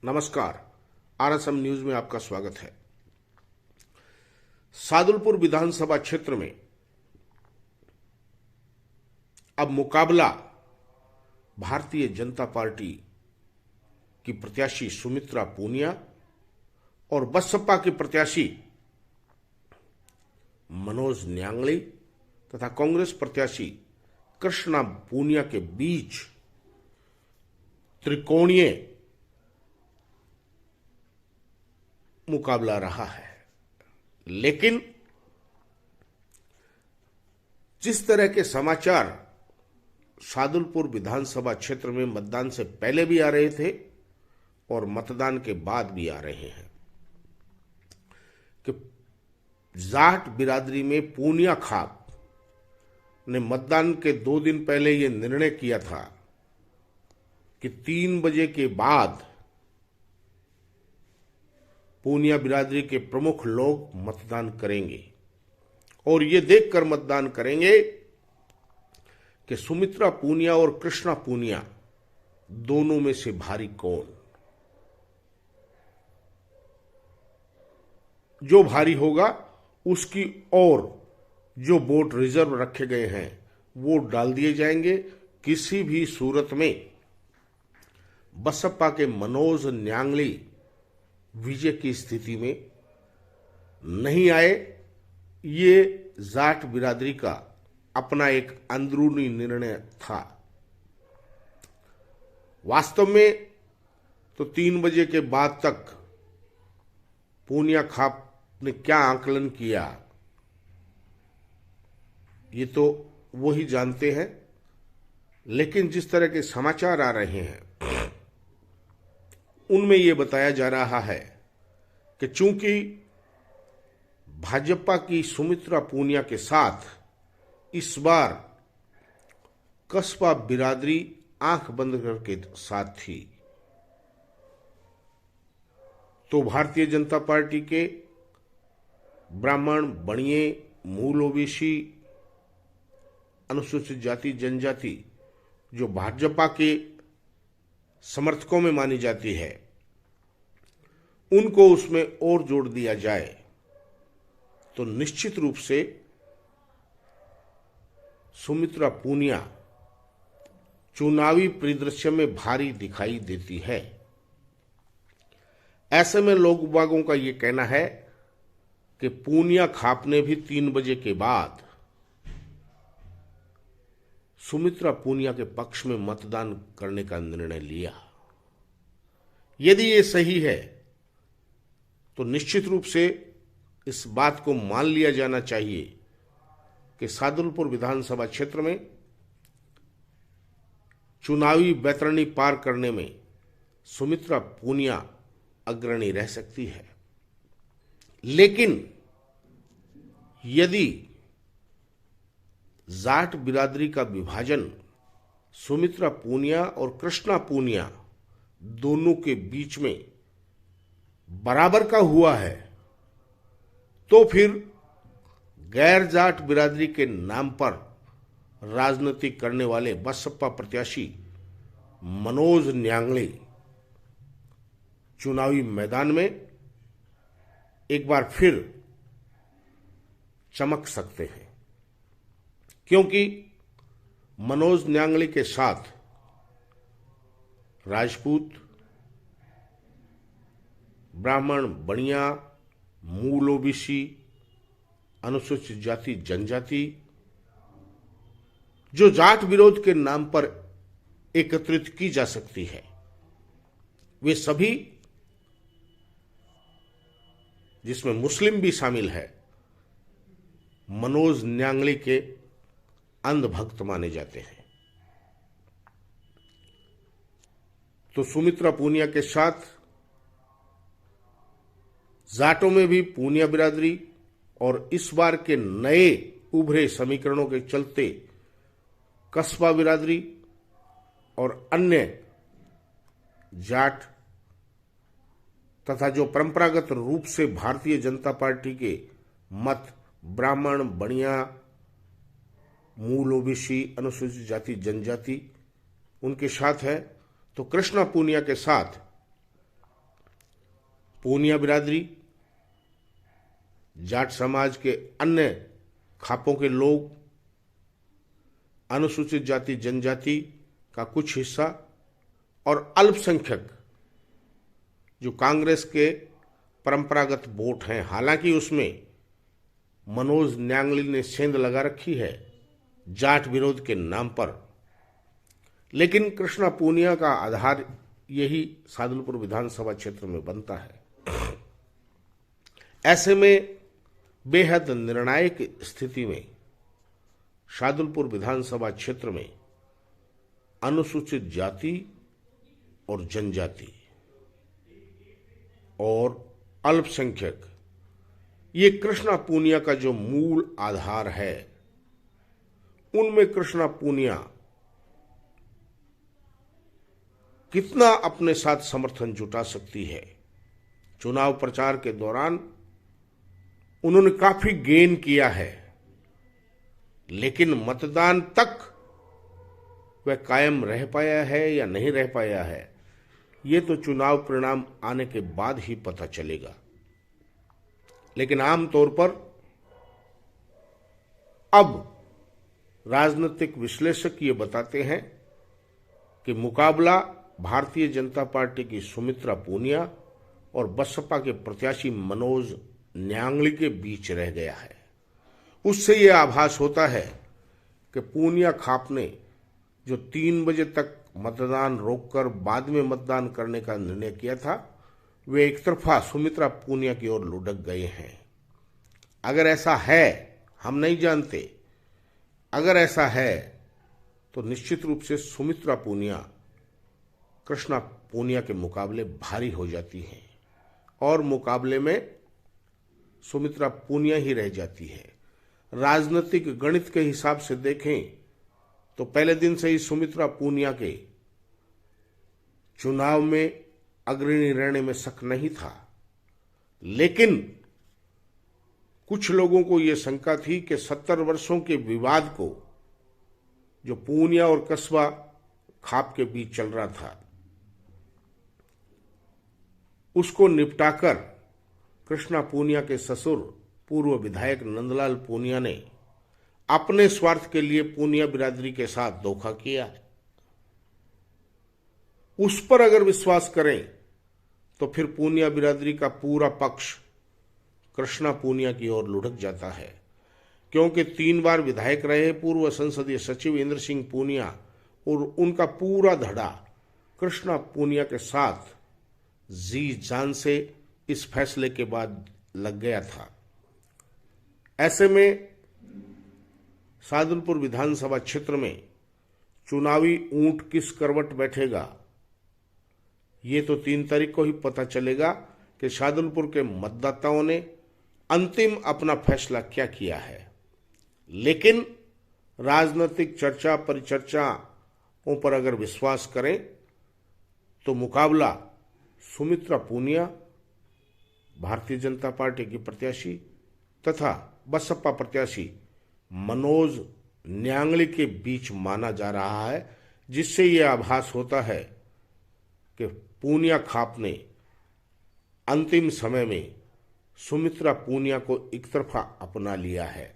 नमस्कार। RSM news में आपका स्वागत है। सादुलपुर विधानसभा क्षेत्र में अब मुकाबला भारतीय जनता पार्टी की प्रत्याशी सुमित्रा पूनिया और बसपा के प्रत्याशी मनोज न्यांगली तथा कांग्रेस प्रत्याशी कृष्णा पूनिया के बीच त्रिकोणीय मुकाबला रहा है। लेकिन जिस तरह के समाचार सादुलपुर विधानसभा क्षेत्र में मतदान से पहले भी आ रहे थे और मतदान के बाद भी आ रहे हैं कि जाट बिरादरी में पूनिया खाप ने मतदान के 2 दिन पहले यह निर्णय किया था कि 3 बजे के बाद पूनिया बिरादरी के प्रमुख लोग मतदान करेंगे और ये देखकर मतदान करेंगे कि सुमित्रा पूनिया और कृष्णा पूनिया दोनों में से भारी कौन। जो भारी होगा उसकी और जो वोट रिजर्व रखे गए हैं वो डाल दिए जाएंगे। किसी भी सूरत में बसपा के मनोज न्यांगली विजय की स्थिति में नहीं आए। ये जाट बिरादरी का अपना एक अंदरूनी निर्णय था। वास्तव में तो 3 बजे के बाद तक पूनिया खाप ने क्या आकलन किया ये तो वही जानते हैं। लेकिन जिस तरह के समाचार आ रहे हैं उनमें यह बताया जा रहा है कि चूंकि भाजपा की सुमित्रा पूनिया के साथ इस बार कस्बा बिरादरी आंख बंद करके साथ थी, तो भारतीय जनता पार्टी के ब्राह्मण, बणिये, मूल ओबीसी, अनुसूचित जाति जनजाति जो भाजपा के समर्थकों में मानी जाती है उनको उसमें और जोड़ दिया जाए तो निश्चित रूप से सुमित्रा पूनिया चुनावी परिदृश्य में भारी दिखाई देती है। ऐसे में लोग बागों का यह कहना है कि पूनिया खाप ने भी 3 बजे के बाद सुमित्रा पूनिया के पक्ष में मतदान करने का निर्णय लिया। यदि ये सही है तो निश्चित रूप से इस बात को मान लिया जाना चाहिए कि सादुलपुर विधानसभा क्षेत्र में चुनावी बैतरणी पार करने में सुमित्रा पूनिया अग्रणी रह सकती है। लेकिन यदि जाट बिरादरी का विभाजन सुमित्रा पूनिया और कृष्णा पूनिया दोनों के बीच में बराबर का हुआ है तो फिर गैर जाट बिरादरी के नाम पर राजनीति करने वाले बसपा प्रत्याशी मनोज न्यांगली चुनावी मैदान में एक बार फिर चमक सकते हैं, क्योंकि मनोज न्यांगली के साथ राजपूत, ब्राह्मण, बणिया, मूल ओबीसी, अनुसूचित जाति जनजाति जो जाट विरोध के नाम पर एकत्रित की जा सकती है वे सभी, जिसमें मुस्लिम भी शामिल है, मनोज न्यांगली के अंधभक्त माने जाते हैं। तो सुमित्रा पूनिया के साथ जाटों में भी पूनिया बिरादरी और इस बार के नए उभरे समीकरणों के चलते कस्बा बिरादरी और अन्य जाट तथा जो परंपरागत रूप से भारतीय जनता पार्टी के मत ब्राह्मण, बणिया, मूल ओबीसी, अनुसूचित जाति जनजाति उनके साथ है, तो कृष्णा पूनिया के साथ पूनिया बिरादरी, जाट समाज के अन्य खापों के लोग, अनुसूचित जाति जनजाति का कुछ हिस्सा और अल्पसंख्यक जो कांग्रेस के परंपरागत वोट हैं। हालांकि उसमें मनोज न्यांगली ने सेंध लगा रखी है जाट विरोध के नाम पर, लेकिन कृष्णा पूनिया का आधार यही सादुलपुर विधानसभा क्षेत्र में बनता है। ऐसे में बेहद निर्णायक स्थिति में शादुलपुर विधानसभा क्षेत्र में अनुसूचित जाति और जनजाति और अल्पसंख्यक, ये कृष्णा पूनिया का जो मूल आधार है, उनमें कृष्णा पूनिया कितना अपने साथ समर्थन जुटा सकती है। चुनाव प्रचार के दौरान उन्होंने काफी गेन किया है, लेकिन मतदान तक वह कायम रह पाया है या नहीं रह पाया है, ये तो चुनाव परिणाम आने के बाद ही पता चलेगा। लेकिन आमतौर पर अब राजनीतिक विश्लेषक ये बताते हैं कि मुकाबला भारतीय जनता पार्टी की सुमित्रा पूनिया और बसपा के प्रत्याशी मनोज न्यांगली के बीच रह गया है। उससे यह आभास होता है कि पूनिया खाप ने जो 3 बजे तक मतदान रोककर बाद में मतदान करने का निर्णय किया था, वे एक तरफा सुमित्रा पूनिया की ओर लुढ़क गए हैं। अगर ऐसा है, हम नहीं जानते, अगर ऐसा है तो निश्चित रूप से सुमित्रा पूनिया कृष्णा पूनिया के मुकाबले भारी हो जाती हैं और मुकाबले में सुमित्रा पूनिया ही रह जाती है। राजनीतिक गणित के हिसाब से देखें तो पहले दिन से ही सुमित्रा पूनिया के चुनाव में अग्रणी रहने में शक नहीं था, लेकिन कुछ लोगों को यह शंका थी कि 70 वर्षों के विवाद को जो पूनिया और कस्बा खाप के बीच चल रहा था, उसको निपटाकर कृष्णा पूनिया के ससुर पूर्व विधायक नंदलाल पूनिया ने अपने स्वार्थ के लिए पूनिया बिरादरी के साथ धोखा किया है। उस पर अगर विश्वास करें तो फिर पूनिया बिरादरी का पूरा पक्ष कृष्णा पूनिया की ओर लुढ़क जाता है, क्योंकि 3 बार विधायक रहे पूर्व संसदीय सचिव इंद्र सिंह पूनिया और उनका पूरा धड़ा कृष्णा पूनिया के साथ जी जान से इस फैसले के बाद लग गया था। ऐसे में सादुलपुर विधानसभा क्षेत्र में चुनावी ऊंट किस करवट बैठेगा, ये तो 3 तारीख को ही पता चलेगा कि शादुलपुर के मतदाताओं ने अंतिम अपना फैसला क्या किया है। लेकिन राजनीतिक चर्चा परिचर्चाओं पर अगर विश्वास करें तो मुकाबला सुमित्रा पूनिया भारतीय जनता पार्टी की प्रत्याशी तथा बसपा प्रत्याशी मनोज न्यांगली के बीच माना जा रहा है, जिससे यह आभास होता है कि पूनिया खाप ने अंतिम समय में सुमित्रा पूनिया को एक तरफा अपना लिया है।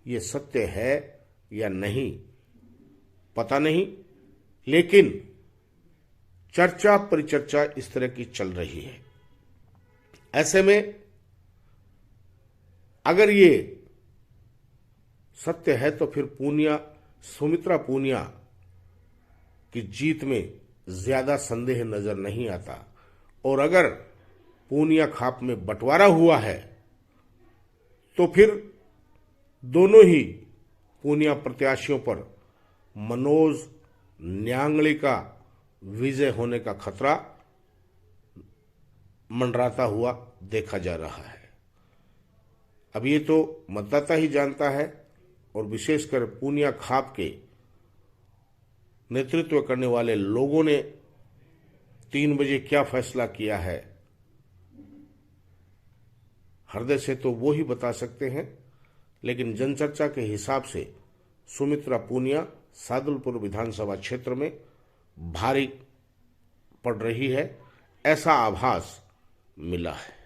ये सत्य है या नहीं पता नहीं, लेकिन चर्चा परिचर्चा इस तरह की चल रही है। ऐसे में अगर ये सत्य है तो फिर सुमित्रा पूनिया की जीत में ज्यादा संदेह नजर नहीं आता, और अगर पूनिया खाप में बंटवारा हुआ है तो फिर दोनों ही पूनिया प्रत्याशियों पर मनोज न्यांगली का विजय होने का खतरा मंडराता हुआ देखा जा रहा है। अब ये तो मतदाता ही जानता है, और विशेषकर पूनिया खाप के नेतृत्व करने वाले लोगों ने 3 बजे क्या फैसला किया है, हृदय से तो वो ही बता सकते हैं। लेकिन जनचर्चा के हिसाब से सुमित्रा पूनिया सादुलपुर विधानसभा क्षेत्र में भारी पड़ रही है, ऐसा आभास मिला है।